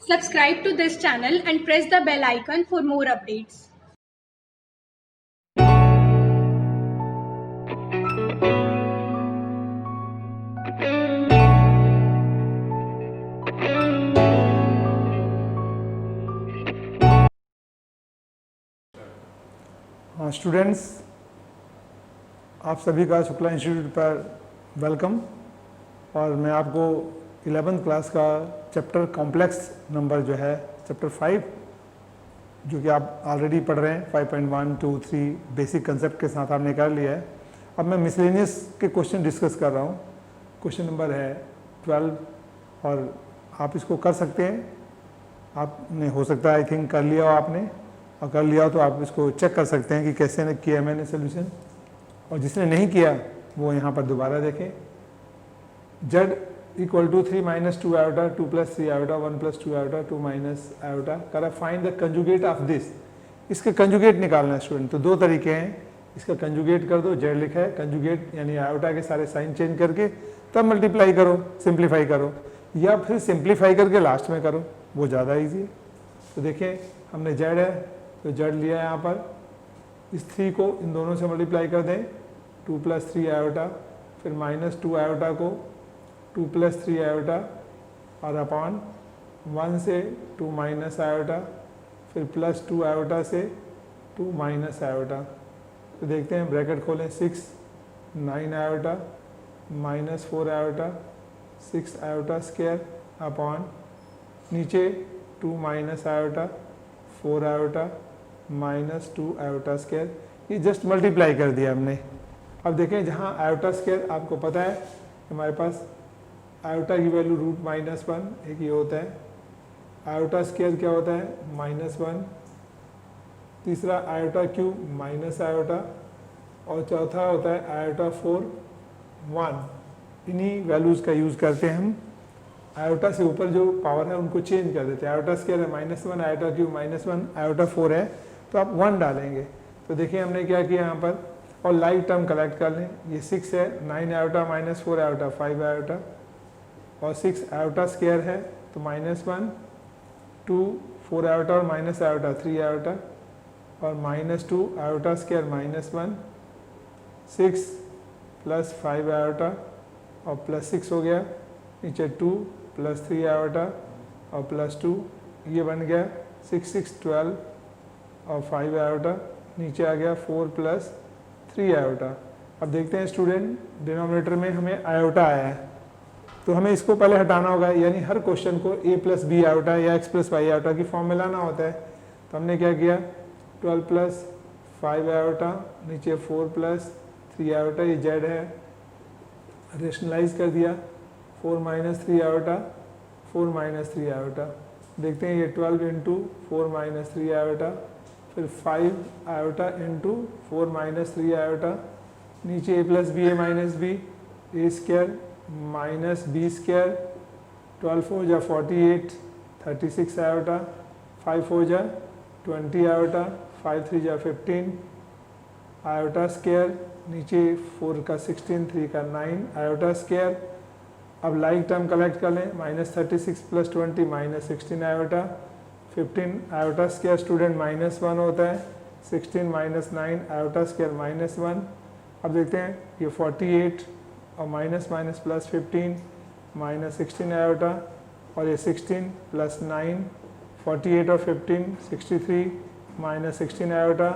Subscribe to this channel and press the bell icon for more updates. Students, आप सभी का Shukla institute पर welcome. और मैं आपको 11th क्लास का चैप्टर कॉम्प्लेक्स नंबर जो है चैप्टर 5 जो कि आप ऑलरेडी पढ़ रहे हैं 5.1, 2, 3 बेसिक कंसेप्ट के साथ आपने कर लिया है। अब मैं मिसलेनियस के क्वेश्चन डिस्कस कर रहा हूँ। क्वेश्चन नंबर है 12 और आप इसको कर सकते हैं। आपने हो सकता है आई थिंक कर लिया हो आपने, और कर लिया हो तो आप इसको चेक कर सकते हैं कि कैसे किया मैंने सोल्यूशन। और जिसने नहीं किया वो यहाँ पर दोबारा देखें। z equal to 3 minus 2 iota 2 plus 3 iota 1 plus 2 iota 2 minus iota करा find the conjugate of this. इसका कंजुगेट निकालना है स्टूडेंट। तो दो तरीके हैं, इसका कंजुगेट कर दो, z लिखा है, कंजुगेट यानी आयोटा के सारे साइन चेंज करके तब मल्टीप्लाई करो, सिंप्लीफाई करो, या फिर सिंप्लीफाई करके लास्ट में करो, वो ज़्यादा ईजी है। तो देखिए हमने z है तो z लिया है यहाँ पर, इस 3 को इन दोनों से मल्टीप्लाई कर दें 2 प्लस 3 आयोटा, फिर माइनस 2 आयोटा को 2 प्लस 3 आयोटा और अपॉन 1 से 2 माइनस आयोटा, फिर प्लस 2 आयोटा से 2 माइनस आयोटा। तो देखते हैं, ब्रैकेट खोलें 6 9 iota minus 4 iota 6 iota square upon नीचे 2 minus iota 4 iota minus 2 iota square. ये जस्ट मल्टीप्लाई कर दिया हमने। अब देखें जहाँ आयोटा स्क्वायर आपको पता है हमारे पास आयोटा की वैल्यू √-1 एक ये होता है, आयोटा स्क्वायर क्या होता है -1, तीसरा आयोटा क्यूब माइनस आयोटा, और चौथा होता है आयोटा 4 1। इन्हीं वैल्यूज़ का यूज़ करते हैं हम। आयोटा से ऊपर जो पावर है उनको चेंज कर देते हैं। आयोटा स्क्वायर है -1, आयोटा क्यूब -1, आयोटा 4 है तो आप 1 डालेंगे। तो देखिए हमने क्या किया यहाँ पर, और लाइक टर्म कलेक्ट कर लें। ये 6 है, 9 आयोटा माइनस 4 आयोटा 5 आयोटा, और 6 आयोटा स्क्वायर है तो -1 2 4 आयोटा और माइनस आयोटा 3 आयोटा, और -2 आयोटा स्क्वायर -1 6 प्लस 5 आयोटा और प्लस 6 हो गया, नीचे 2 प्लस 3 आयोटा और प्लस 2, ये बन गया 6 6 12 और 5 आयोटा, नीचे आ गया 4 प्लस 3 आयोटा। अब देखते हैं स्टूडेंट, डिनोमिनेटर में हमें आयोटा आया है तो हमें इसको पहले हटाना होगा, यानी हर क्वेश्चन को a प्लस बी आयोटा या x प्लस वाई आयोटा की फॉर्म में लाना होता है। तो हमने क्या किया, 12 प्लस 5 आयोटा नीचे 4 प्लस 3 आयोटा, ये z है, रेशनलाइज कर दिया 4 माइनस 3 आयोटा 4 माइनस 3 आयोटा। देखते हैं ये 12 इंटू 4 माइनस 3 आयोटा, फिर 5 आयोटा इंटू 4 माइनस 3 आयोटा, नीचे a plus B A minus B A square minus B square, 12 4 जा 48 36 आयोटा, 5 4 जा 20 आयोटा, 5 3 जा 15 आयोटा स्क्वायर, नीचे 4 का 16 3 का 9 आयोटा स्क्वायर। अब लाइक टर्म कलेक्ट कर लें, -36 plus 20 -16 iota, 15 iota square student -1 होता है, 16 माइनस 9 आयोटा स्क्वायर -1। अब देखते हैं ये 48 और माइनस माइनस प्लस 15 -16 आयोटा, और ये 16 प्लस 9 48 और 15 63 -16 आयोटा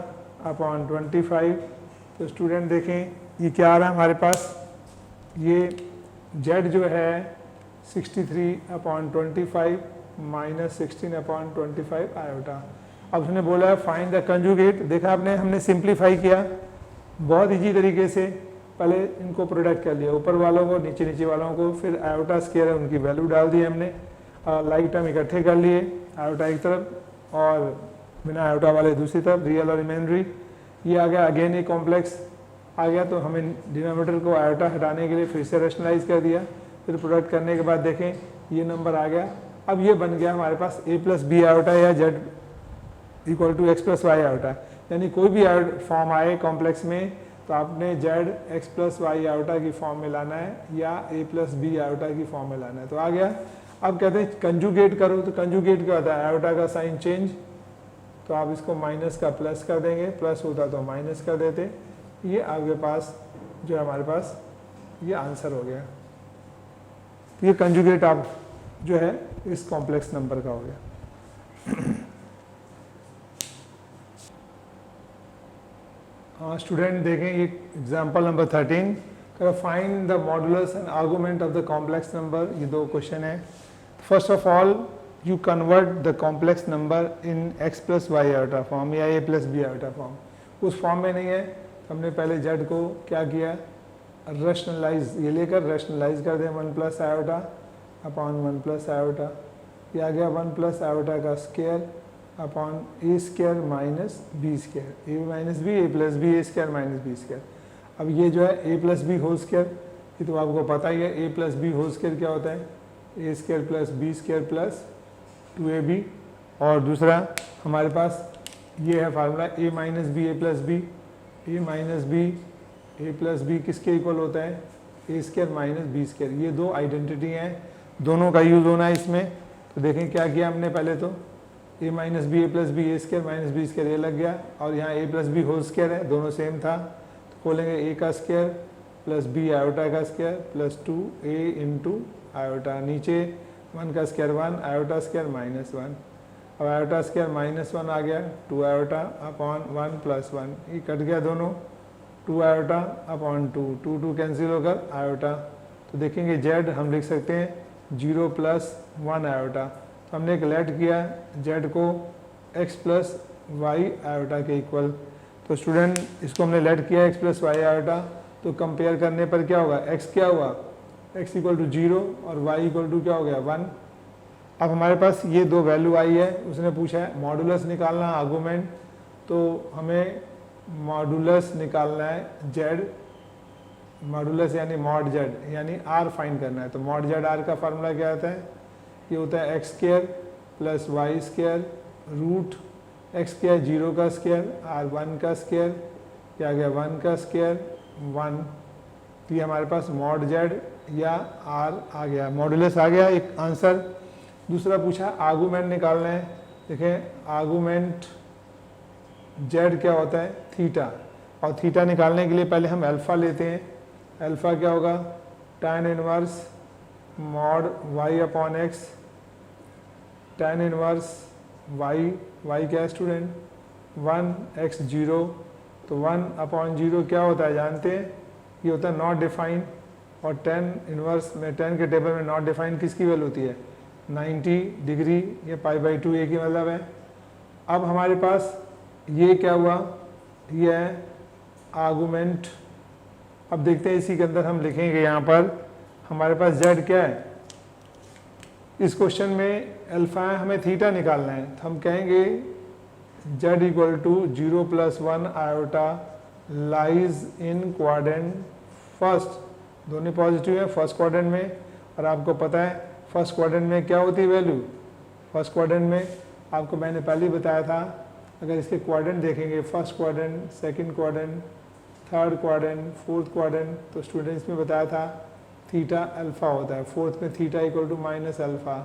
अपॉन 25। तो स्टूडेंट देखें ये क्या आ रहा है हमारे पास, ये z जो है 63 अपॉन 25 -16 अपॉन 25 आयोटा। अब उसने बोला है फाइंड द कंजुगेट। देखा आपने, हमने सिंप्लीफाई किया बहुत इजी तरीके से। पहले इनको प्रोडक्ट कर लिया, ऊपर वालों को नीचे नीचे वालों को, फिर आयोटा स्क्वायर है उनकी वैल्यू डाल दी हमने, लाइक टर्म इकट्ठे कर लिए, आयोटा एक तरफ और बिना आयोटा वाले दूसरी तरफ, रियल और इमेजिनरी। ये आ गया, अगेन ये कॉम्प्लेक्स आ गया, तो हमें डिनोमिनेटर को आयोटा हटाने के लिए फिर से रेशनलाइज कर दिया, फिर प्रोडक्ट करने के बाद देखें ये नंबर आ गया। अब ये बन गया हमारे पास a प्लस बी आयोटा या z equal to x plus Y iota, यानी कोई भी फॉर्म आए कॉम्प्लेक्स में तो आपने z x plus Y iota की फॉर्म में लाना है या a प्लस बी आयोटा की फॉर्म में लाना है। तो आ गया। अब कहते हैं कंजुगेट करो, तो कंजुगेट क्या होता है, आयोटा का साइन चेंज, तो आप इसको माइनस का प्लस कर देंगे, प्लस होता तो माइनस कर देते। ये आपके पास जो है हमारे पास ये आंसर हो गया। ये कंजुगेट आप जो है इस कॉम्प्लेक्स नंबर का हो गया। हाँ स्टूडेंट देखें ये एग्जाम्पल नंबर 13 का, find the modulus and argument of the complex number. ये दो क्वेश्चन है। First of all you convert the complex number in x plus Y iota form या a plus B iota form. उस form में नहीं है, हमने पहले z को क्या किया, रैशनलाइज, ये लेकर रैशनलाइज कर दें 1 plus iota upon 1 plus iota. ये आ गया 1 प्लस आयोटा का square upon A square minus B square, A minus B A plus B, A square minus B square. अब ये जो है A plus B whole square, ये तो आपको पता ही है, A plus B whole square क्या होता है, A square plus B square plus 2ab। और दूसरा हमारे पास ये है formula A minus B A plus B, A minus B A plus B किसके इक्वल होता है, A square minus B square. ये दो आइडेंटिटी हैं, दोनों का यूज़ होना है इसमें। तो देखें क्या किया हमने, पहले तो ए minus B A plus B, A square minus B square ये लग गया, और यहाँ ए प्लस बी होल स्क्वायर है, दोनों सेम था, तो खोलेंगे ए का स्क्वायर प्लस बी आयोटा का square plus 2a into iota, नीचे 1 का स्क्वायर 1 आयोटा स्क्वायर माइनस 1। अब आयोटा स्क्वायर माइनस 1 आ गया, 2 आयोटा अपॉन 1 प्लस 1, ये कट गया दोनों, 2 आयोटा अपॉन 2, 2 कैंसिल होकर आयोटा। तो देखेंगे जेड हम लिख सकते हैं 0 प्लस 1 आयोटा। तो हमने एक लेट किया जेड को x प्लस वाई आयोटा के इक्वल। तो स्टूडेंट इसको हमने लेट किया x प्लस वाई आयोटा, तो कंपेयर करने पर क्या होगा, x क्या हुआ, x इक्वल टू 0 और y इक्वल टू क्या हो गया 1। अब हमारे पास ये दो वैल्यू आई है, उसने पूछा है मॉडुलस निकालना आर्गुमेंट, तो हमें मॉडुलस निकालना है जेड, मॉडुलस यानी मॉड जेड यानी आर फाइंड करना है। तो मॉड जेड आर का फार्मूला क्या होता है, ये होता है X square plus Y square root X square 0 का स्क्वायर आर 1 का स्क्वायर, क्या आ गया 1 का स्क्वायर 1। तो ये हमारे पास मॉड जेड या आर आ गया, मॉडुलस आ गया एक आंसर। दूसरा पूछा आर्गुमेंट निकालना है। देखें आर्गुमेंट जेड क्या होता है थीटा, और थीटा निकालने के लिए पहले हम अल्फा लेते हैं। अल्फा क्या होगा, tan inverse mod y upon x, tan inverse y क्या है स्टूडेंट 1 x 0, तो 1 अपॉन 0 क्या होता है जानते हैं, ये होता है नॉट डिफाइन। और tan इनवर्स में, tan के टेबल में नॉट डिफाइन किसकी वैल्यू होती है 90 डिग्री, ये π/2 एक ही मतलब है। अब हमारे पास ये क्या हुआ, ये है आर्गुमेंट। अब देखते हैं इसी के अंदर हम लिखेंगे, यहाँ पर हमारे पास z क्या है, इस क्वेश्चन में अल्फा है, हमें थीटा निकालना है। तो हम कहेंगे z equal to 0 plus 1 iota lies in quadrant first, दोनों पॉजिटिव है फर्स्ट क्वाड्रेंट में। और आपको पता है फर्स्ट क्वाड्रेंट में क्या होती है वैल्यू, फर्स्ट क्वाड्रेंट में आपको मैंने पहले ही बताया था, अगर इसके क्वाड्रेंट देखेंगे first quadrant, second quadrant, third quadrant, fourth quadrant, तो स्टूडेंट्स में बताया था थीटा अल्फा होता है। फोर्थ में theta equal to minus alpha,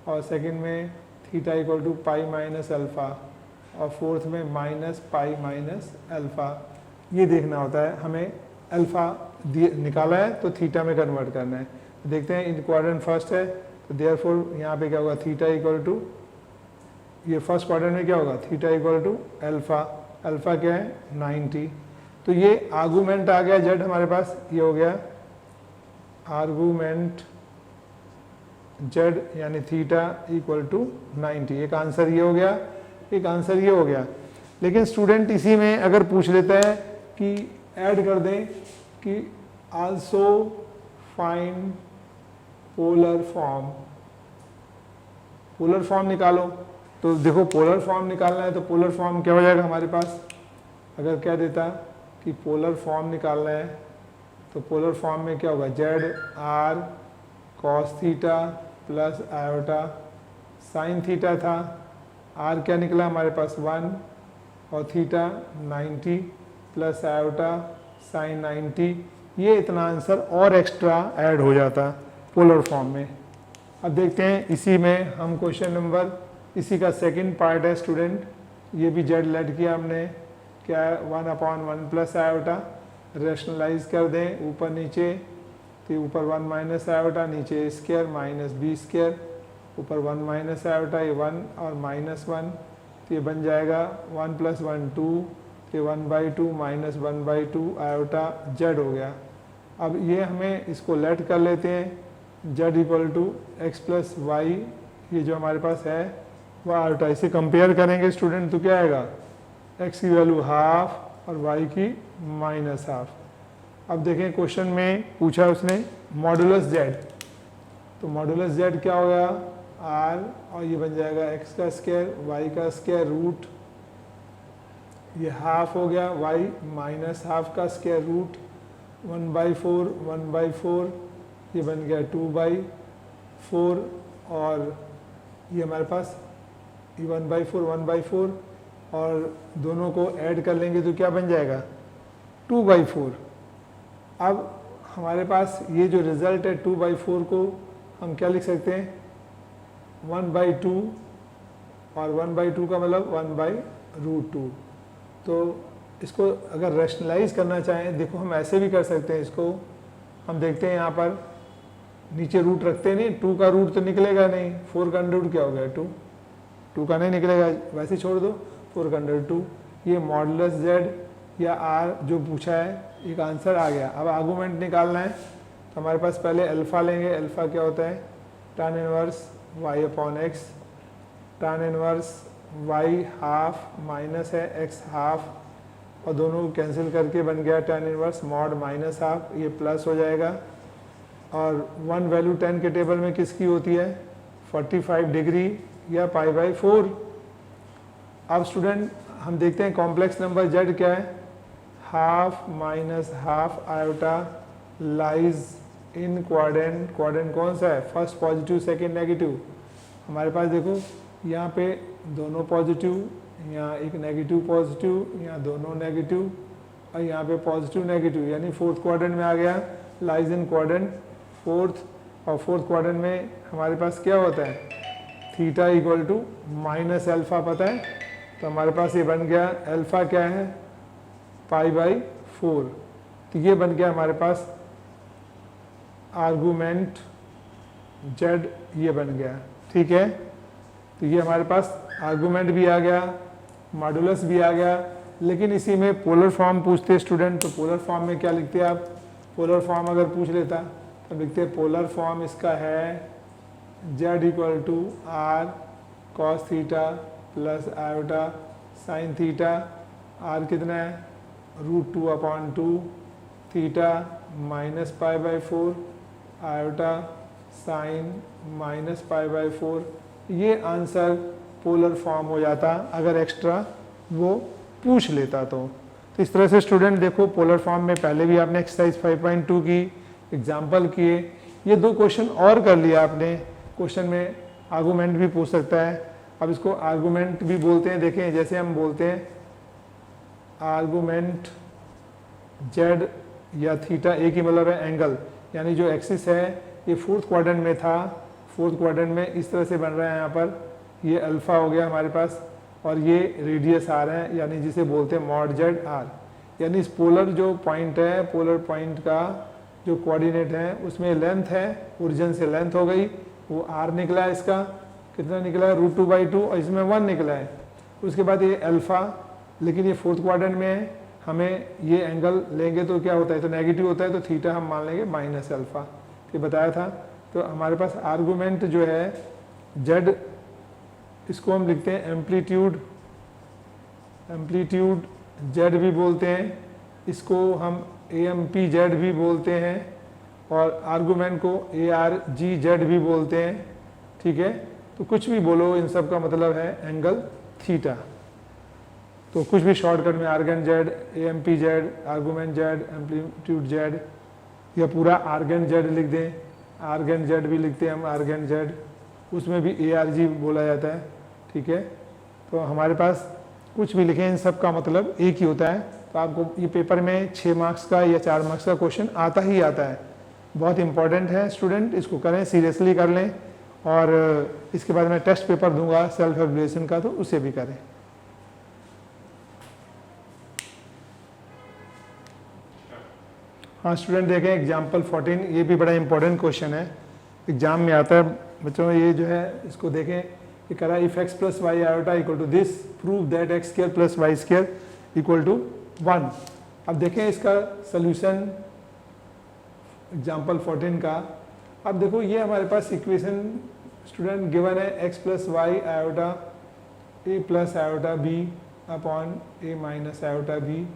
और सेकंड में theta equal to pi minus alpha, और फोर्थ में माइनस पाई माइनस अल्फा। ये देखना होता है हमें, अल्फा निकाला है तो थीटा में कन्वर्ट करना है। देखते हैं इन क्वाड्रेंट फर्स्ट है, तो देयरफॉर यहाँ पे क्या होगा थीटा इक्वल टू, ये फर्स्ट क्वाड्रेंट में क्या होगा theta equal to alpha, alpha क्या है 90। तो ये आर्गुमेंट आ गया जेड हमारे पास, ये हो गया आर्गुमेंट जेड यानी थीटा इक्वल टू 90। एक आंसर ये हो गया, एक आंसर ये हो गया। लेकिन स्टूडेंट इसी में अगर पूछ लेता है कि ऐड कर दें कि also find polar form, polar form निकालो। तो देखो पोलर फॉर्म निकालना है तो पोलर फॉर्म क्या हो जाएगा हमारे पास, अगर क्या देता कि पोलर फॉर्म निकालना है तो पोलर फॉर्म में क्या होगा Z R cos theta plus iota sine theta था, आर क्या निकला हमारे पास 1 और थीटा 90 प्लस आयोटा साइन 90। ये इतना आंसर और एक्स्ट्रा ऐड हो जाता पोलर फॉर्म में। अब देखते हैं इसी में हम क्वेश्चन नंबर, इसी का सेकंड पार्ट है स्टूडेंट, ये भी जेड लेट किया हमने, क्या है 1/1 प्लस आयोटा, रेशनलाइज कर दें ऊपर नीचे, तो ऊपर 1 माइनस आयोटा, नीचे स्क्वायर माइनस बी स्क्वायर, ऊपर 1 माइनस आयोटा, ये 1 और -1, तो ये बन जाएगा 1 + 1 2, तो 1/2 माइनस 1/2 आयोटा जेड हो गया। अब ये हमें इसको लेट कर लेते हैं, Z equal to X plus Y, ये जो हमारे पास है वह आयोटा, इसे कंपेयर करेंगे स्टूडेंट तो क्या आएगा, एक्स की वैल्यू हाफ और वाई की -हाफ। अब देखें क्वेश्चन में पूछा उसने मॉडुलस जेड, तो मॉडुलस जेड क्या हो गया आर, और ये बन जाएगा एक्स का स्क्वायर वाई का स्क्वायर रूट, ये हाफ हो गया वाई माइनस हाफ का स्क्वायर रूट, 1/4 ये बन गया 2/4, और ये हमारे पास ये 1/4 और दोनों को ऐड कर लेंगे तो क्या बन जाएगा 2/4। अब हमारे पास ये जो रिजल्ट है 2/4 को हम क्या लिख सकते हैं 1/2, और 1/2 का मतलब 1/√2। तो इसको अगर रैशनलाइज करना चाहें, देखो हम ऐसे भी कर सकते हैं इसको, हम देखते हैं यहाँ पर नीचे रूट रखते नहीं, 2 का रूट तो निकलेगा नहीं, 4 का अंडर रूट क्या हो गया 2 का नहीं निकलेगा, वैसे छोड़ दो 4 का अंडर 2। ये मॉडुलस जेड या आर जो पूछा है, एक आंसर आ गया। अब आर्गूमेंट निकालना है तो हमारे पास पहले अल्फ़ा लेंगे, अल्फ़ा क्या होता है tan inverse y/x, tan inverse y half minus है x हाफ, और दोनों को कैंसिल करके बन गया tan inverse mod minus half, ये प्लस हो जाएगा। और 1 वैल्यू 10 के टेबल में किसकी होती है 45 डिग्री या π/4। अब स्टूडेंट हम देखते हैं कॉम्प्लेक्स नंबर z क्या है, half minus half iota lies in quadrant, quadrant कौन सा है फर्स्ट पॉजिटिव सेकंड नेगेटिव। हमारे पास देखो यहाँ पे दोनों पॉजिटिव, यहाँ एक नेगेटिव पॉजिटिव, यहाँ दोनों नेगेटिव, और यहाँ पे पॉजिटिव नेगेटिव, यानी फोर्थ क्वाड्रेंट में आ गया, लाइज इन क्वाड्रेंट फोर्थ। और फोर्थ क्वाड्रेंट में हमारे पास क्या होता है theta equal to minus alpha, पता है, तो हमारे पास ये बन गया अल्फ़ा क्या है π/4। तो ये बन गया हमारे पास आर्गूमेंट जेड, ये बन गया, ठीक है। तो ये हमारे पास आर्गूमेंट भी आ गया, मॉडुलस भी आ गया, लेकिन इसी में पोलर फॉर्म पूछते स्टूडेंट, तो पोलर फॉर्म में क्या लिखते हैं आप, पोलर फॉर्म अगर पूछ लेता तो लिखते हैं पोलर फॉर्म इसका है Z equal to R cos theta plus iota sine theta, R कितना है √2/2 theta minus π/4 iota sine minus π/4। ये आंसर पोलर फॉर्म हो जाता अगर एक्स्ट्रा वो पूछ लेता तो इस तरह से स्टूडेंट देखो पोलर फॉर्म में पहले भी आपने एक्सरसाइज 5.2 की एग्जाम्पल किए, ये 2 क्वेश्चन और कर लिया आपने। क्वेश्चन में आर्गूमेंट भी पूछ सकता है, अब इसको आर्गूमेंट भी बोलते हैं। देखें जैसे हम बोलते हैं आर्गूमेंट जेड या थीटा, एक ही मतलब है एंगल, यानी जो एक्सिस है ये फोर्थ क्वाड्रेंट में था, फोर्थ क्वाड्रेंट में इस तरह से बन रहा है, यहाँ पर ये अल्फा हो गया हमारे पास, और ये रेडियस आर है, यानी जिसे बोलते हैं मॉड जेड आर। यानी इस पोलर जो पॉइंट है, पोलर पॉइंट का जो कोऑर्डिनेट है उसमें लेंथ है, ओरिजिन से लेंथ हो गई, वो आर निकला है, इसका कितना निकला है √2/2, और इसमें 1 निकला है। उसके बाद ये अल्फा, लेकिन ये फोर्थ क्वाड्रेंट में है, हमें ये एंगल लेंगे तो क्या होता है, तो नेगेटिव होता है, तो थीटा हम मान लेंगे माइनस अल्फा, ये बताया था। तो हमारे पास आर्गूमेंट जो है जेड, इसको हम लिखते हैं एम्पलीट्यूड, एम्पलीट्यूड जेड भी बोलते हैं, इसको हम AMP जेड भी बोलते हैं, और आर्गूमेंट को ARG जेड भी बोलते हैं, ठीक है। तो कुछ भी बोलो, इन सब का मतलब है एंगल थीटा। तो कुछ भी शॉर्टकट में Argand Z, AMP Z, argument Z, amplitude Z, या पूरा आर्गन जेड लिख दें, आर्गन जेड भी लिखते हैं हम आर्गन जेड, उसमें भी ARG बोला जाता है, ठीक है। तो हमारे पास कुछ भी लिखें, इन सब का मतलब एक ही होता है। तो आपको ये पेपर में 6 मार्क्स का या 4 मार्क्स का क्वेश्चन आता ही आता है, बहुत इंपॉर्टेंट है स्टूडेंट, इसको करें, सीरियसली कर लें। और इसके बाद मैं टेस्ट पेपर दूंगा सेल्फ एवल्यूएशन का, तो उसे भी करें। हाँ स्टूडेंट देखें एग्जाम्पल 14, ये भी बड़ा इंपॉर्टेंट क्वेश्चन है, एग्जाम में आता है बच्चों। ये जो है इसको देखें, ये करा if X plus Y iota equal to this prove that X square plus Y square equal to 1। अब देखें इसका सोल्यूशन एग्जाम्पल 14 का। अब देखो ये हमारे पास इक्वेशन स्टूडेंट गिवन है x plus Y iota A plus iota B upon A minus iota B,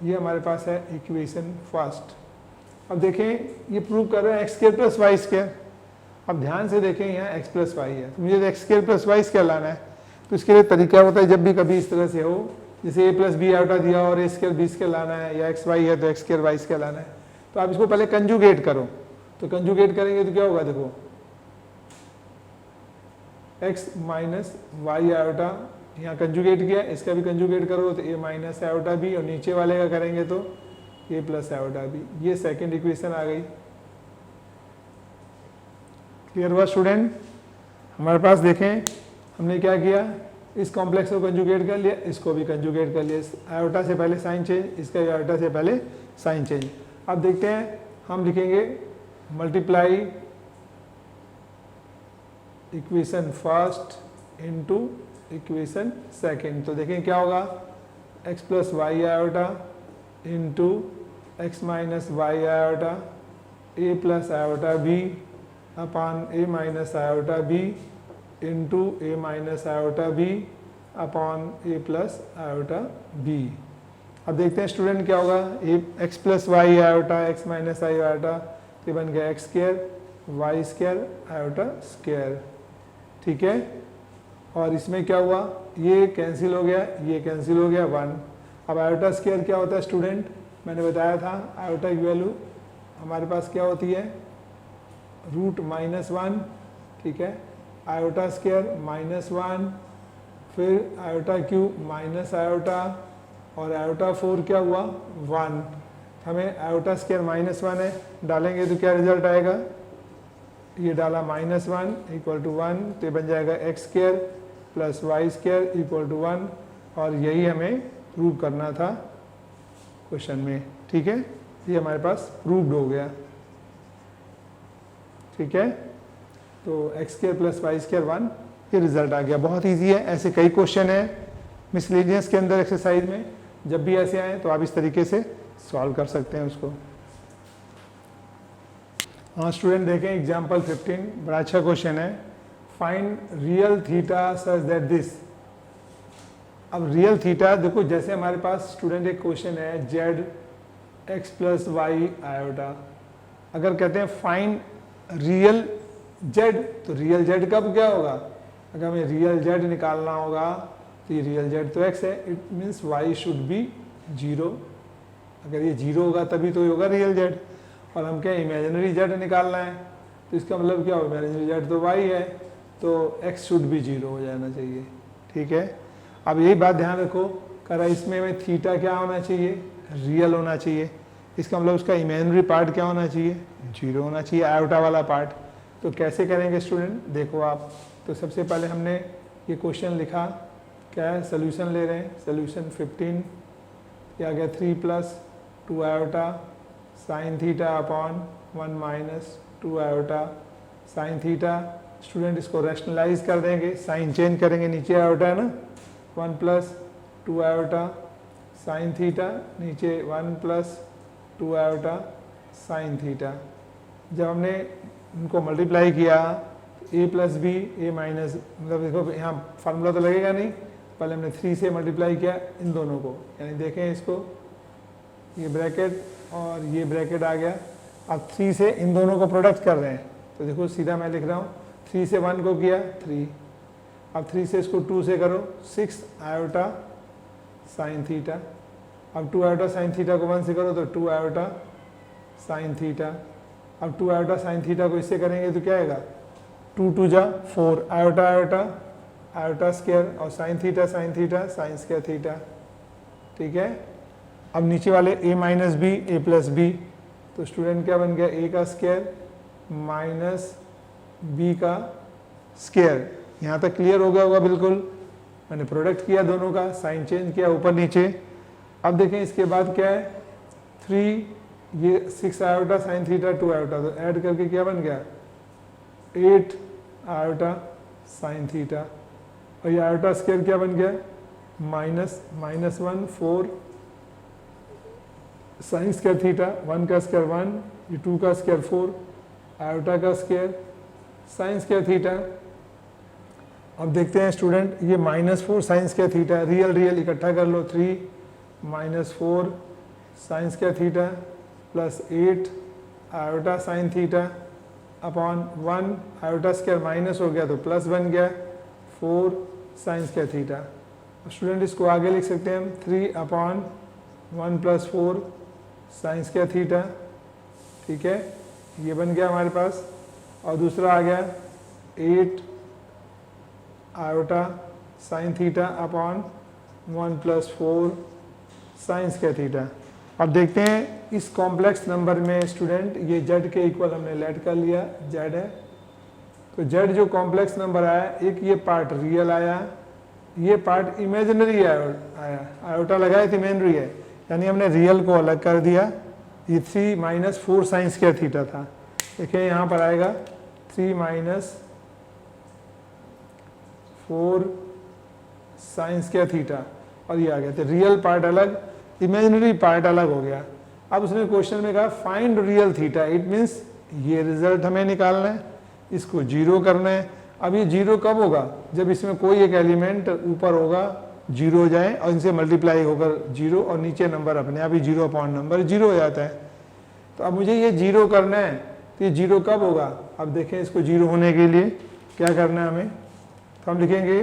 ये हमारे पास है इक्वेशन फर्स्ट। अब देखें ये प्रूव कर रहे हैं X square plus Y square. अब ध्यान से देखें यहाँ एक्स प्लस वाई है, तो मुझे X square plus Y square लाना है। तो इसके लिए तरीका होता है जब भी कभी इस तरह से हो, जैसे ए प्लस बी आयोटा दिया और ए स्क्वायर बी स्क्वायर लाना है, या एक्स वाई है तो एक्स स्क्वायर वाई स्क्वायर लाना है, तो आप इसको पहले कंजुगेट करो। तो कंजुगेट करेंगे तो क्या होगा, देखो एक्स माइनस वाई आयोटा यहाँ कंजुगेट किया, इसका भी कंजुगेट करो तो ए माइनस आयोटा बी, और नीचे वाले का करेंगे तो ए प्लस आयोटा बी। ये सेकंड इक्वेशन आ गई। क्लियर हुआ स्टूडेंट? हमारे पास देखें हमने क्या किया, इस कॉम्प्लेक्स को कंजुगेट कर लिया, इसको भी कंजुगेट कर लिया। आयोटा से पहले साइन चेंज, इसका भी आयोटा से पहले साइन चेंज। अब देखते हैं हम लिखेंगे multiply equation first into equation second. तो देखें क्या होगा, X plus Y iota into X minus Y iota A plus iota B upon A minus iota B into A minus iota B upon A plus iota B. अब देखते हैं student क्या होगा, A X plus Y iota X minus I iota, तो बन गया X square Y square iota square. ठीक है, और इसमें क्या हुआ, ये कैंसिल हो गया, ये कैंसिल हो गया 1। अब आयोटा स्क्वायर क्या होता है स्टूडेंट, मैंने बताया था आयोटा की वैल्यू हमारे पास क्या होती है, रूट माइनस 1। ठीक है, आयोटा स्क्वायर माइनस 1, फिर आयोटा क्यूब माइनस आयोटा, और आयोटा 4 क्या हुआ 1। हमें आयोटा स्क्वायर माइनस 1 है, डालेंगे तो क्या रिजल्ट आएगा, ये डाला माइनस 1 इक्वल टू 1, तो ये बन जाएगा X square plus Y square equal to 1, और यही हमें प्रूव करना था क्वेश्चन में। ठीक है, ये हमारे पास प्रूव्ड हो गया। ठीक है, तो X square plus Y square 1, ये रिजल्ट आ गया। बहुत इजी है, ऐसे कई क्वेश्चन है मिसलेनियस के अंदर एक्सरसाइज में, जब भी ऐसे आए तो आप इस तरीके से सॉल्व कर सकते हैं उसको। हाँ स्टूडेंट देखें एग्जाम्पल 15, बड़ा अच्छा क्वेश्चन है, find real theta such that this. अब रियल थीटा देखो, जैसे हमारे पास स्टूडेंट एक क्वेश्चन है Z X plus Y iota, अगर कहते हैं फाइंड रियल जेड, तो रियल जेड कब क्या होगा, अगर हमें रियल जेड निकालना होगा तो ये रियल जेड तो एक्स है, it means why should be 0। अगर ये 0 होगा तभी तो ये होगा रियल जेड, और हम क्या इमेजिनरी जेड निकालना है, तो इसका मतलब क्या होगा, इमेजिनरी जेड तो वाई है, तो एक्स शुड भी 0 हो जाना चाहिए। ठीक है, अब यही बात ध्यान रखो, करा इसमें में थीटा क्या होना चाहिए, रियल होना चाहिए, इसका मतलब उसका इमेजिनरी पार्ट क्या होना चाहिए, 0 होना चाहिए, आयोटा वाला पार्ट। तो कैसे करेंगे स्टूडेंट, देखो आप, तो सबसे पहले हमने ये क्वेश्चन लिखा, क्या है सोल्यूशन ले रहे हैं, सोल्यूशन 15 क्या गया 3 plus 2 iota sine theta upon 1 minus 2 iota sine theta. Student इसको रैशनलाइज कर देंगे, साइन चेंज करेंगे, नीचे आयोटा है ना, 1 प्लस 2 आयोटा साइन थीटा, नीचे 1 प्लस 2 आयोटा साइन थीटा। जब हमने इनको मल्टीप्लाई किया ए प्लस बी ए माइनस, मतलब देखो यहाँ फार्मूला तो लगेगा नहीं, पहले हमने 3 से मल्टीप्लाई किया इन दोनों को, यानी देखें इसको, ये ब्रैकेट और ये ब्रैकेट आ गया। अब 3 से इन दोनों को प्रोडक्ट कर रहे हैं, तो देखो सीधा मैं लिख रहा हूँ, 3 से 1 को किया 3, अब 3 से इसको 2 से करो 6 आयोटा साइन थीटा, अब 2 आयोटा साइन थीटा को 1 से करो तो 2 आयोटा साइन थीटा। अब 2 आयोटा साइन थीटा को इससे करेंगे तो क्या आएगा, 2 2 जा 4 आयोटा आयोटा आयोटा स्क्वायर, और sine theta sine square theta. ठीक है, अब नीचे वाले a minus B A plus B, तो स्टूडेंट क्या बन गया, a का स्क्वायर माइनस b का स्क्वायर। यहाँ तक क्लियर हो गया होगा बिल्कुल। मैंने प्रोडक्ट किया दोनों का, साइन चेंज किया ऊपर नीचे। अब देखें इसके बाद क्या है, 3 ये 6 आयोटा साइन थीटा 2 आयोटा, तो ऐड करके क्या बन गया 8 आयोटा साइन थीटा, और ये आयोटा स्क्वायर क्या बन गया -1 4 साइन स्क्वायर थीटा, 1 का स्क्वायर 1, ये 2 का स्क्वायर 4 आयोटा का स्क्वायर साइन स्क्वायर थीटा। अब देखते हैं स्टूडेंट, ये -4 sine square theta, real real इकट्ठा कर लो, 3 -4 sine square theta plus 8 iota sine theta upon 1 iota square minus हो गया तो प्लस बन गया 4 साइन स्क्वायर थीटा। स्टूडेंट इसको आगे लिख सकते हैं हम 3/1 + 4 साइन स्क्वायर थीटा, ठीक है, ये बन गया हमारे पास। और दूसरा आ गया 8 iota sine theta upon 1 + 4 sine square theta. अब देखते हैं इस कॉम्प्लेक्स नंबर में स्टूडेंट ये z के इक्वल हमने लेट कर लिया, z है, तो z जो कॉम्प्लेक्स नंबर आया, एक ये पार्ट रियल आया, ये पार्ट इमेजिनरी आया, आयोटा लगाया तो इमेजिनरी है, यानी हमने रियल को अलग कर दिया। ये 3 - 4 साइन स्क्वायर थीटा था, देखिए यहाँ पर आएगा 3 - 4 साइन स्क्वायर थीटा, और ये आ गया, तो रियल पार्ट अलग इमेजिनरी पार्ट अलग हो गया। अब उसने क्वेश्चन में कहा find real theta, it means ये रिजल्ट हमें निकालना है, इसको 0 करना है। अब ये 0 कब होगा, जब इसमें कोई एक एलिमेंट ऊपर होगा 0 हो जाए और इनसे मल्टीप्लाई होकर 0, और नीचे नंबर अपने आप ही 0 अपॉन नंबर 0 हो जाता है। तो अब मुझे ये 0 करना है, तो ये 0 कब होगा, अब देखें इसको 0 होने के लिए क्या करना है हमें, तो हम लिखेंगे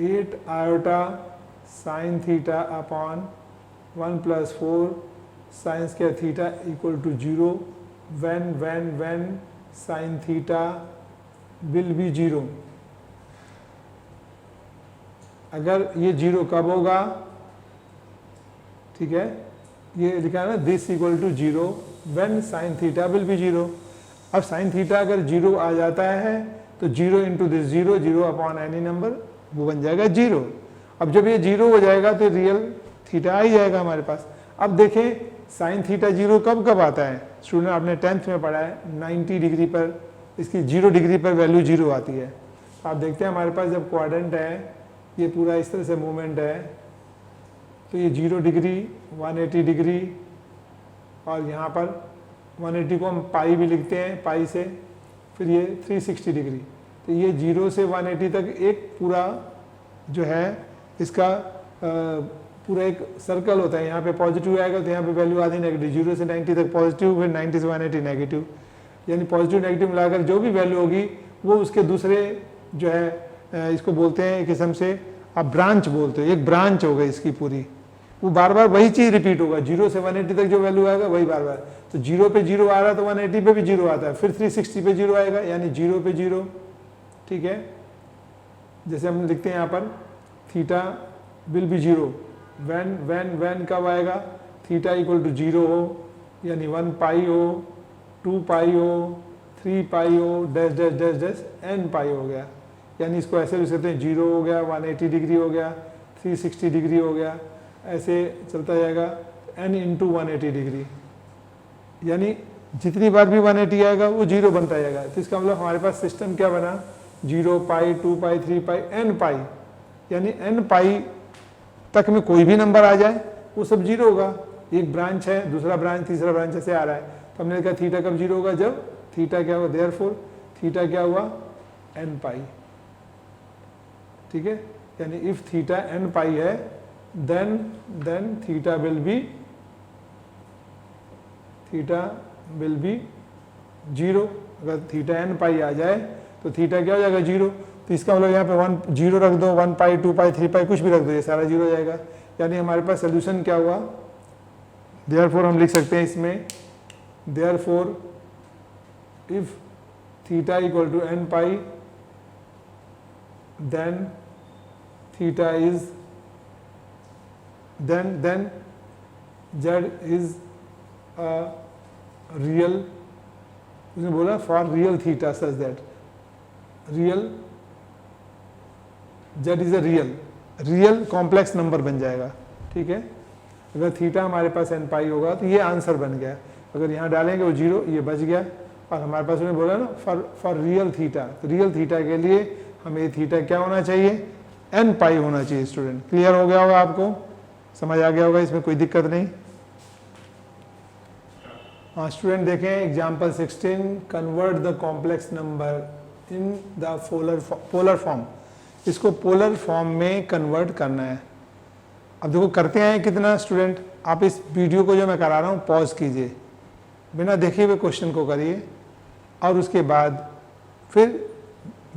8 iota sine theta upon 1 + 4 sine square theta equal to 0 when sine theta will be 0। अगर ये 0 कब होगा, ठीक है, ये लिखा है ना, this equal to 0 when sine theta will be 0। अब साइन थीटा अगर 0 आ जाता है तो 0 × दिस 0, 0 अपॉन एनी नंबर, वो बन जाएगा 0। अब जब ये 0 हो जाएगा तो रियल थीटा आ ही जाएगा हमारे पास। अब देखें साइन थीटा 0 कब कब आता है, स्टूडेंट आपने 10th में पढ़ा है 90 डिग्री पर, इसकी 0 डिग्री पर वैल्यू 0 आती है। आप देखते हैं हमारे पास जब क्वाड्रेंट है, ये पूरा इस तरह से मूवमेंट है, तो ये 0 डिग्री 180 डिग्री, और यहाँ पर 180 को हम पाई भी लिखते हैं, पाई से, फिर ये 360 डिग्री, तो ये 0 से 180 तक एक पूरा जो है इसका पूरा एक सर्कल होता है। यहाँ पे पॉजिटिव आएगा तो यहाँ पे वैल्यू आधी नेगेटिव, 0 से 90 तक पॉजिटिव, फिर 90 से 180 नेगेटिव, यानी पॉजिटिव नेगेटिव मिलाकर जो भी वैल्यू होगी वो उसके दूसरे जो है इसको बोलते हैं एक किस्म से आप ब्रांच बोलते हो, एक ब्रांच होगा इसकी पूरी, वो बार बार वही चीज़ रिपीट होगा, 0 से 180 तक जो वैल्यू आएगा वही बार बार। तो 0 पे 0 आ रहा है तो 180 पे भी 0 आता है, फिर 360 पे 0 आएगा, यानी 0 पे 0, ठीक है। जैसे हम लिखते हैं यहाँ पर थीटा विल बी 0 when कब आएगा, थीटा इक्वल टू 0 हो, यानी 1 पाई हो, 2 पाई हो, 3 पाई हो, dash dash dash dash n पाई हो गया, यानी इसको ऐसे भी सकते हैं 0 हो गया, 180 डिग्री हो गया, 360 डिग्री हो गया, ऐसे चलता जाएगा n × 180 डिग्री, यानी जितनी बार भी 180 आएगा वो 0 बनता जाएगा। तो इसका मतलब हमारे पास सिस्टम क्या बना, 0 पाई, 2 पाई, 3 पाई, n पाई, यानी n पाई तक में कोई भी नंबर आ जाए वो सब 0 होगा। एक ब्रांच है, दूसरा ब्रांच, तीसरा ब्रांच ऐसे आ रहा है, तो हमने कहा थीटा कब 0 होगा, जब थीटा क्या हुआ, देयरफॉर थीटा क्या हुआ n पाई, ठीक है, यानी इफ थीटा n पाई है देन थीटा विल बी 0। अगर थीटा n पाई आ जाए तो थीटा क्या हो जाएगा 0। तो इसका मतलब यहाँ पे 1 0 रख दो, 1 पाई, 2 पाई, 3 पाई कुछ भी रख दो, ये सारा 0 हो जाएगा, यानी हमारे पास सोल्यूशन क्या हुआ, देयरफॉर हम लिख सकते हैं इसमें, therefore if theta equal to n pi then theta is then z is a real, उसने बोला for real theta such that real, z is a real complex number बन जाएगा, ठीक है। अगर थीटा हमारे पास n पाई होगा तो ये आंसर बन गया। अगर यहाँ डालेंगे वो 0, ये बच गया। और हमारे पास उन्होंने बोला ना फॉर रियल थीटा, तो रियल थीटा के लिए हमें थीटा क्या होना चाहिए, n पाई होना चाहिए। स्टूडेंट क्लियर हो गया होगा, आपको समझ आ गया होगा, इसमें कोई दिक्कत नहीं। हाँ स्टूडेंट देखें example 16, convert the complex number in the polar form. इसको पोलर फॉर्म में कन्वर्ट करना है। अब देखो करते हैं कितना स्टूडेंट, आप इस वीडियो को जो मैं करा रहा हूँ पॉज कीजिए, बिना देखे हुए क्वेश्चन को करिए और उसके बाद फिर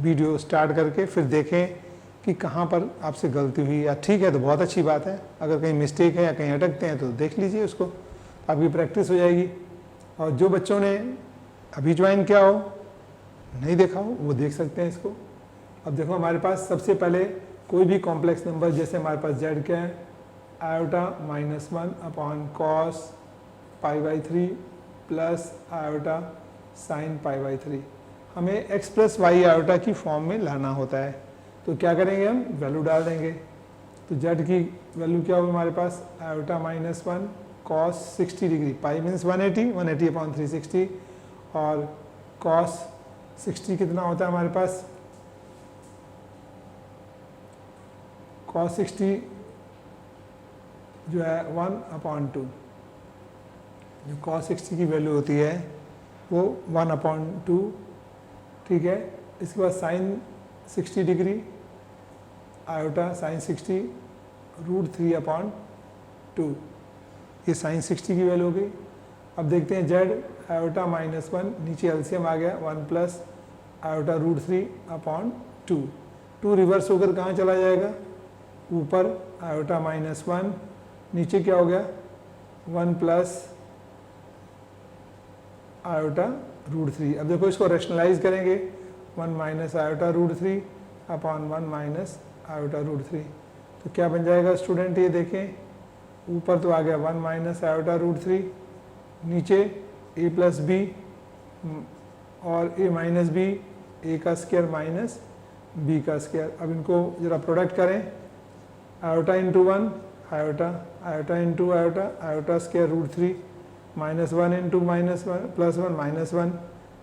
वीडियो स्टार्ट करके फिर देखें कि कहाँ पर आपसे गलती हुई या ठीक है तो बहुत अच्छी बात है, अगर कहीं मिस्टेक है या कहीं अटकते हैं तो देख लीजिए उसको, आपकी प्रैक्टिस हो जाएगी। और जो बच्चों ने अभी ज्वाइन किया हो, नहीं देखा हो, वो देख सकते हैं इसको। अब देखो हमारे पास सबसे पहले कोई भी कॉम्प्लेक्स नंबर, जैसे हमारे पास z क्या है, iota -1 upon cos π/3 plus iota sine π/3, हमें x प्लस वाई आयोटा की फॉर्म में लाना होता है। तो क्या करेंगे, हम वैल्यू डाल देंगे। तो z की वैल्यू क्या होगी हमारे पास, iota -1 cos 60 degree, pi means 180 upon 360, और कॉस 60 कितना होता है हमारे पास, कॉस 60 जो है 1/2, जो कॉस 60 की वैल्यू होती है वो 1/2, ठीक है। इसके बाद साइन 60 डिग्री, आयोटा साइन 60 √3/2, ये साइन 60 की वैल्यू हो गई। अब देखते हैं z आयोटा -1, नीचे एलसीएम आ गया 1 प्लस आयोटा √3/2, 2 रिवर्स होकर कहाँ चला जाएगा, ऊपर आयोटा -1, नीचे क्या हो गया 1 प्लस आयोटा √3। अब देखो इसको रैशनलाइज करेंगे, 1 minus iota √3 upon 1 minus iota √3, तो क्या बन जाएगा स्टूडेंट, ये देखें ऊपर तो आ गया 1 माइनस आयोटा √3, नीचे a प्लस बी और a माइनस बी, a का स्क्वायर माइनस b का स्क्वायर। अब इनको जरा प्रोडक्ट करें, iota into 1 iota, iota into iota, iota square √3 -1 into -1 plus 1 -1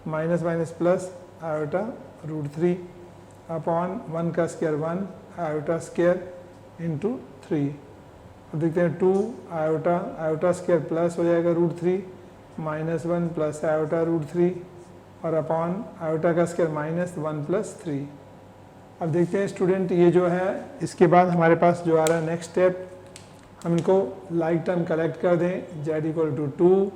minus minus plus iota √3 upon 1 का स्क्वायर 1 आयोटा स्क्वायर इंटू 3। अब देखते हैं 2 आयोटा, आयोटा स्क्वायर प्लस हो जाएगा √3 -1 प्लस आयोटा √3 और अपॉन आयोटा का स्क्वायर -1 प्लस 3। अब देखते हैं स्टूडेंट ये जो है, इसके बाद हमारे पास जो आ रहा है नेक्स्ट स्टेप, हम इनको लाइक टर्म कलेक्ट कर दें, z = 2,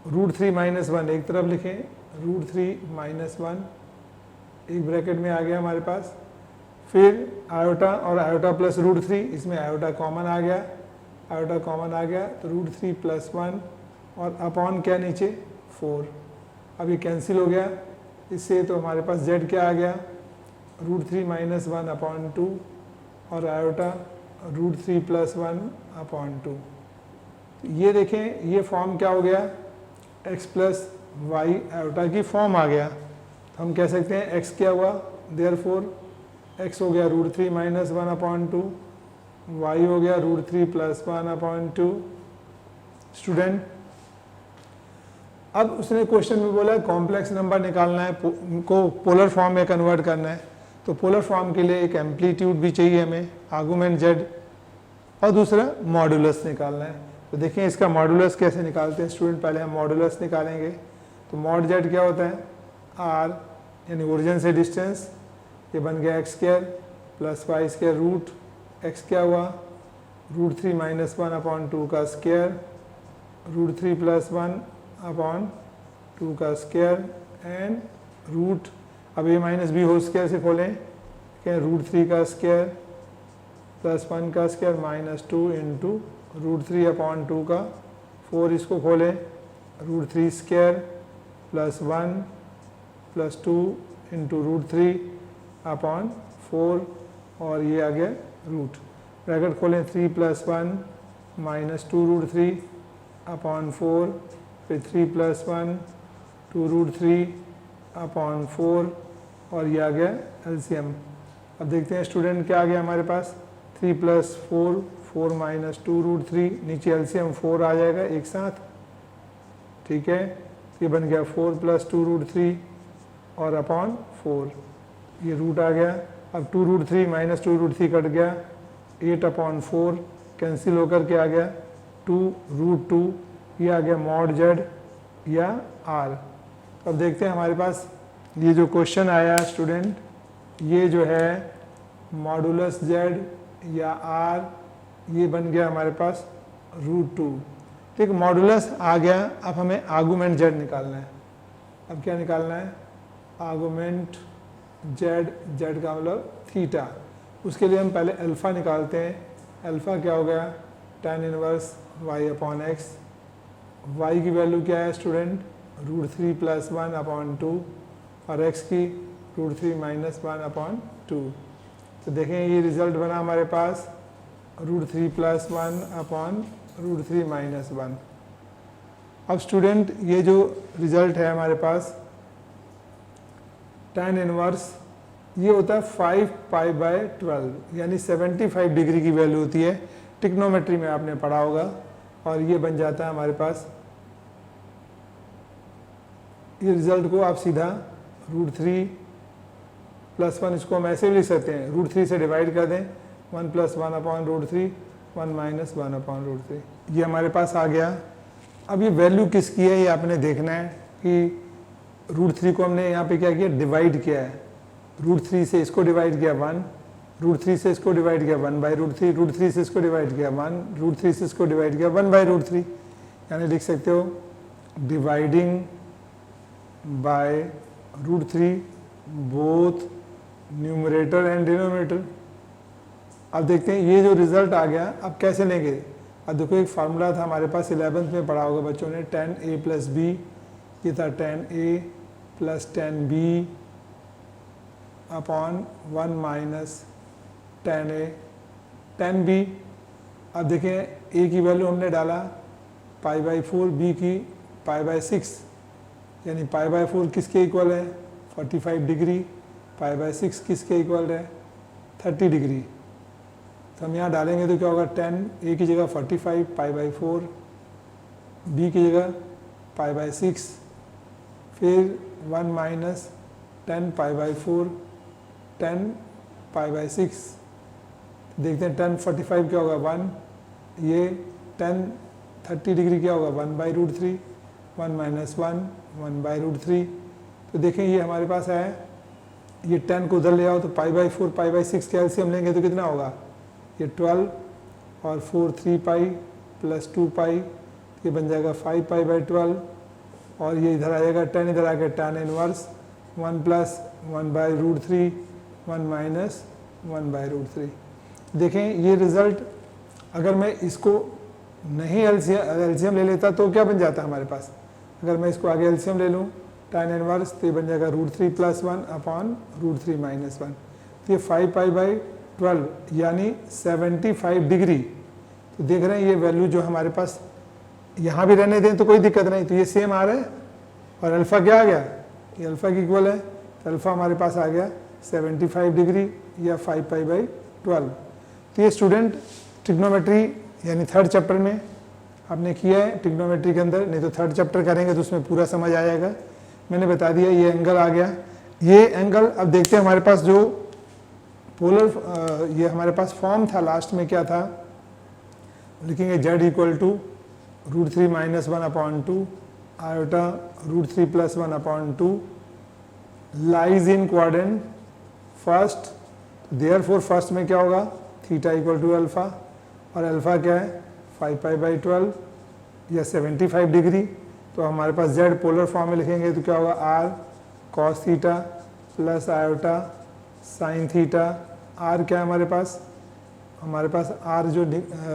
√3 -1 एक तरफ लिखें, √3 -1 एक ब्रैकेट में आ गया हमारे पास, फिर आयोटा और आयोटा प्लस √3, इसमें आयोटा कॉमन आ गया, आयोटा कॉमन आ गया तो √3 + 1 और अपॉन क्या नीचे 4। अब ये कैंसिल हो गया इससे, तो हमारे पास z क्या आ गया, √3 -1/2 और आयोटा √3 + 1/2। ये देखें ये फॉर्म क्या हो गया, x प्लस वाई आयोटा की फॉर्म आ गया। तो हम कह सकते हैं x क्या हुआ, देयरफॉर x हो गया √3 -1/2, y हो गया √3 + 1/2। स्टूडेंट अब उसने क्वेश्चन में बोला कॉम्प्लेक्स नंबर निकालना है, को पोलर फॉर्म में कन्वर्ट करना है, तो पोलर फॉर्म के लिए एक एम्पलीट्यूड भी चाहिए हमें, आर्गुमेंट z, और दूसरा मॉडुलस निकालना है। तो देखिए इसका मॉडुलस कैसे निकालते हैं स्टूडेंट, पहले हम मॉडुलस निकालेंगे। तो मॉड z क्या होता है, r यानी ओरिजिन से डिस्टेंस, ये बन गया x² + y² x क्या हुआ, √3 -1/2 का स्क्वायर, √3 + 1/2 का स्क्वायर एंड रूट, अब a minus b whole square से खोलें, क्या √3 का स्क्वायर + 1 का स्क्वायर -2 इंटू √3/2 का 4, इसको खोलें, √3 स्क्वायर + 1 + 2 इंटू √3/4 और ये आ गया रूट, ब्रैकेट खोलें, 3 + 1 -2 √3/4, फिर 3 + 1 2 √3/4 और ये आ गया एलसीएम। अब देखते हैं स्टूडेंट क्या आ गया हमारे पास, 3 + 4, 4 - 2 √3, नीचे एलसीएम 4 आ जाएगा एक साथ, ठीक है। ये बन गया 4 + 2 √3 और अपॉन 4, ये रूट आ गया। अब 2 √3 - 2 √3 कट गया, 8/4 कैंसिल होकर के आ गया 2 √2, ये आ गया मॉड जेड या आर। अब देखते हैं हमारे पास ये जो क्वेश्चन आया स्टूडेंट, ये जो है मॉडुलस जेड या आर, ये बन गया हमारे पास √2, ठीक। मॉडुलस आ गया, अब हमें आर्गुमेंट जेड निकालना है। अब क्या निकालना है, आर्गुमेंट जेड, जेड का मतलब थीटा। उसके लिए हम पहले अल्फ़ा निकालते हैं। अल्फ़ा क्या हो गया, tan इनवर्स y/x। y की वैल्यू क्या है स्टूडेंट, √3 + 1/2 और x की √3 - 1/2। तो देखें ये रिजल्ट बना हमारे पास √3 + 1/√3 - 1। अब स्टूडेंट ये जो रिजल्ट है हमारे पास tan इनवर्स, ये होता है 5π/12, यानी 75 डिग्री की वैल्यू होती है, ट्रिग्नोमेट्री में आपने पढ़ा होगा। और ये बन जाता है हमारे पास, ये रिजल्ट को आप सीधा √3 + 1, इसको हम ऐसे भी लिख सकते हैं, √3 से डिवाइड कर दें, 1 + 1/√3, 1 - 1/√3, ये हमारे पास आ गया। अब ये वैल्यू किसकी है ये आपने देखना है कि √3 को हमने यहाँ पे क्या किया, डिवाइड किया है। √3 से इसको डिवाइड किया 1, √3 से इसको डिवाइड किया 1/√3, √3 से इसको डिवाइड किया 1, √3 से इसको डिवाइड किया 1/√3, यानी लिख सकते हो dividing by √3 both numerator and denominator. अब देखते हैं ये जो रिजल्ट आ गया, अब कैसे लेंगे। अब देखो एक फार्मूला था हमारे पास, 11th में पढ़ा होगा बच्चों ने, tan a + b, ये था tan a + tan b upon 1 - tan a tan b। अब देखें a की वैल्यू हमने डाला π/4, b की π/6, यानी π/4 किसके इक्वल है, 45 डिग्री, π/6 किसके इक्वल है, 30 डिग्री। तो हम यहाँ डालेंगे तो क्या होगा, tan a की जगह 45 π/4, b की जगह π/6, फिर 1 - tan π/4, tan π/6। देखते हैं tan 45 क्या होगा 1, ये tan 30 डिग्री क्या होगा 1/√3, 1 - 1 1/√3। तो देखें ये हमारे पास है, ये 10 को उधर ले आओ तो π/4 π/6 का एलसीएम लेंगे तो कितना होगा, ये 12 और 4 3π + 2π, ये बन जाएगा 5π/12 और ये इधर आ जाएगा 10, इधर आ गया tan इनवर्स 1 + 1/√3, 1 - 1/√3। देखें ये रिज़ल्ट, अगर मैं इसको नहीं एलसीएम ले लेता तो क्या बन जाता हमारे पास, अगर मैं इसको आगे एलसीएम ले लूँ tan इनवर्स, तो ये बन जाएगा √3 + 1/√3 - 1। तो ये 5π/12 यानी 75 डिग्री। तो देख रहे हैं ये वैल्यू जो हमारे पास, यहाँ भी रहने दें तो कोई दिक्कत नहीं, तो ये सेम आ रहा है। और अल्फ़ा क्या आ गया, ये अल्फ़ा की इक्वल है, तो अल्फ़ा हमारे पास आ गया 75 डिग्री या 5π/12। तो ये स्टूडेंट ट्रिग्नोमेट्री यानी 3rd चैप्टर में आपने किया है ट्रिग्नोमेट्री के अंदर, नहीं तो 3rd चैप्टर करेंगे तो उसमें पूरा समझ आ जाएगा। मैंने बता दिया ये एंगल आ गया, ये एंगल। अब देखते हैं हमारे पास जो पोलर, ये हमारे पास फॉर्म था लास्ट में क्या था, लिखेंगे z = √3 - 1/2 iota √3 + 1/2 lies in quadrant first, therefore first में क्या होगा, थीटा = अल्फ़ा, और अल्फ़ा क्या है 5π/12 या 75 डिग्री। तो हमारे पास z पोलर फॉर्म में लिखेंगे तो क्या होगा, r cos theta + iota sin theta. r क्या है हमारे पास r जो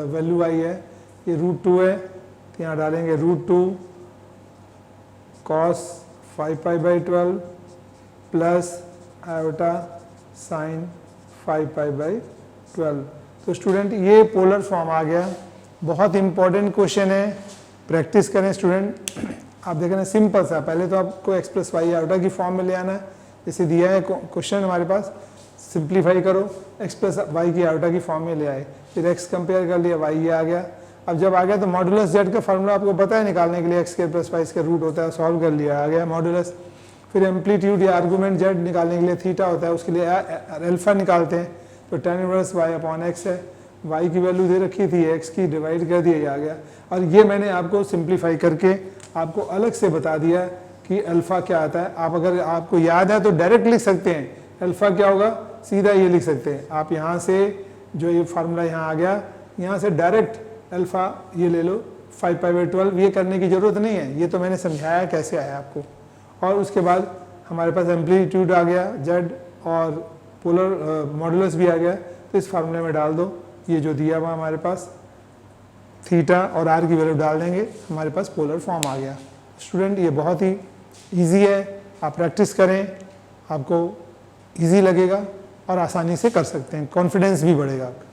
वैल्यू आई है ये √2 है, तो यहाँ डालेंगे √2 cos 5π/12 प्लस आयोटा sin 5π/12। तो स्टूडेंट ये पोलर फॉर्म आ गया, बहुत इंपॉर्टेंट क्वेश्चन है, प्रैक्टिस करें स्टूडेंट। आप देख रहे हैं सिंपल सा, पहले तो आपको x + y आयोटा की फॉर्म में ले आना है, जैसे दिया है क्वेश्चन हमारे पास, सिंप्लीफाई करो, x प्लस वाई की आयोटा की फॉर्म में ले आए, फिर x कंपेयर कर लिया, y ये आ गया। अब जब आ गया तो मॉडुलस जेड का फार्मूला आपको पता है निकालने के लिए, x square plus Y square root होता है, सॉल्व कर लिया, आ गया मॉडुलस। फिर एम्पलीट्यूड या आर्गूमेंट जेड निकालने के लिए थीटा होता है, उसके लिए अल्फा निकालते हैं, तो tan inverse y upon x है, y की वैल्यू दे रखी थी, x की डिवाइड कर दिया, ये आ गया। और ये मैंने आपको सिंप्लीफाई करके आपको अलग से बता दिया कि अल्फा क्या आता है। आप अगर आपको याद है तो डायरेक्ट लिख सकते हैं, अल्फा क्या होगा, सीधा ये लिख सकते हैं आप। यहाँ से जो ये फार्मूला यहाँ आ गया, यहाँ से डायरेक्ट अल्फा ये ले लो 5π/12, ये करने की ज़रूरत नहीं है, ये तो मैंने समझाया कैसे आया आपको। और उसके बाद हमारे पास एम्पलीट्यूड आ गया जेड और पोलर मॉडुलस भी आ गया, तो इस फार्मूले में डाल दो, ये जो दिया हुआ हमारे पास थीटा और आर की वैल्यू डाल देंगे, हमारे पास पोलर फॉर्म आ गया। स्टूडेंट ये बहुत ही ईजी है, आप प्रैक्टिस करें, आपको ईजी लगेगा और आसानी से कर सकते हैं, कॉन्फिडेंस भी बढ़ेगा आपका।